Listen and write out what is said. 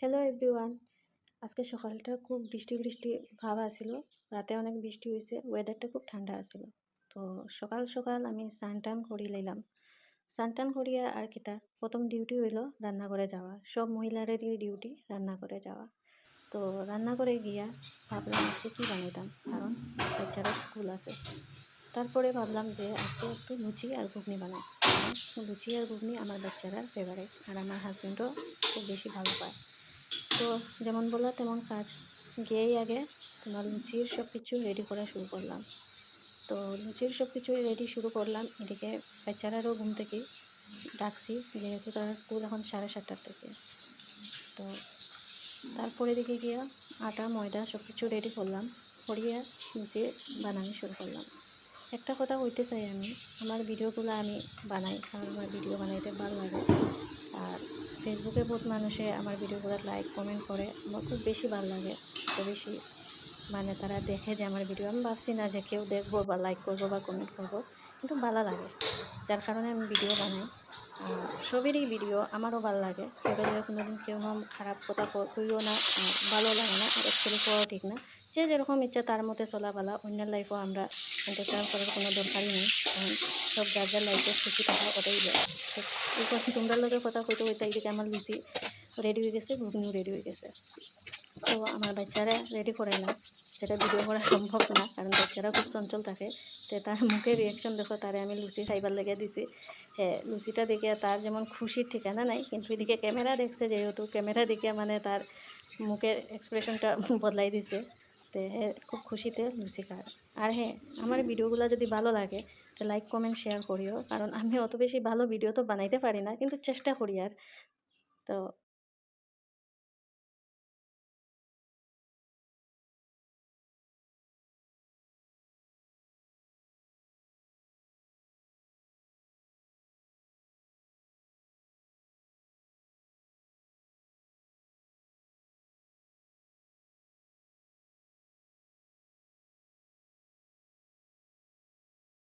Hello everyone. আজকে সকালটা খুব বৃষ্টি বৃষ্টি ভাব আছিল। রাতে অনেক বৃষ্টি হয়েছে, ওয়েদারটা খুব ঠান্ডা আছিল। তো সকাল সকাল আমি স্নান টান করি লইলাম। স্নান টান করিয়া আর কিতা প্রথম ডিউটি হইল রান্নাঘরে যাওয়া। সব মহিলারেরই ডিউটি রান্নাঘরে যাওয়া। তো রান্নাঘরে গিয়া ভাবলাম আজকে কী বানাইতাম, কারণ বাচ্চারা স্কুল আছে। তারপরে ভাবলাম যে আজকে একটু লুচি আর ঘুগনি বানাই, কারণ লুচি আর ঘুগনি আমার বাচ্চারা ফেভারিট, আর আমার হাজব্যান্ডও খুব বেশি ভালো পায়। তো যেমন বললা তেমন কাজ, গিয়েই আগে তোমার লুচির সব কিছু রেডি করা শুরু করলাম। তো লুচির সব কিছু রেডি শুরু করলাম, এদিকে বাচ্চারারও ঘুম থেকে ডাকছি, যেহেতু তারা স্কুল এখন 7:30টার থেকে। তো তারপরে দিকে গিয়া আটা ময়দা সব কিছু রেডি করলাম, করিয়া লুচি বানানো শুরু করলাম। একটা কথা কইতে চাই, আমি আমার ভিডিওগুলো আমি বানাই কারণ আমার ভিডিও বানাইতে ভালো লাগে। আর ফেসবুকে বহুত মানুষে আমার ভিডিওগুলো লাইক কমেন্ট করে, আমার খুব বেশি ভালো লাগে। এত বেশি মানে তারা দেখে যে আমার ভিডিও, আমি ভাবছি না যে কেউ দেখবো বা লাইক করবো বা কমেন্ট করবো, কিন্তু ভালো লাগে, যার কারণে আমি ভিডিও বানাই। আর সবেরই ভিডিও আমারও ভালো লাগে, সবের কোনোদিন কেউ খারাপ কথা কইও না, আর ভালো লাগে না, আর অ্যাকচুয়ালি করা ঠিক না। যে যেরকম ইচ্ছা তার মতে চলা ভালো, অন্যের লাইফও আমরা এন্টারটেইন করার কোনো দরকারই নেই, কারণ সব যার যার লাইফে খুশি থাকার কথাই যায়। এই কথা তোমরা লোকের কথা কইতে কইতে এইদিকে আমার লুচি রেডি হয়ে গেছে, ঘুগনিও রেডি হয়ে গেছে। তো আমার বাচ্চারা রেডি করে না, সেটা ভিডিও করা সম্ভব না, কারণ বাচ্চারা খুব চঞ্চল থাকে। তো তার মুখের রিয়াকশন দেখো, তারে আমি লুচি খাইবার লেগে দিছি। হ্যাঁ, লুচিটা দেখে তার যেমন খুশির ঠিকানা নাই, কিন্তু এদিকে ক্যামেরা দেখছে, যেহেতু ক্যামেরা দেখে মানে তার মুখের এক্সপ্রেশনটা বদলাই দিছে। তো হ্যাঁ, খুব খুশিতে লুচি খায়। আর হ্যাঁ, আমার ভিডিওগুলো যদি ভালো লাগে তো লাইক কমেন্ট শেয়ার করিও, কারণ আমি অত বেশি ভালো ভিডিও তো বানাইতে পারি না, কিন্তু চেষ্টা করি। আর তো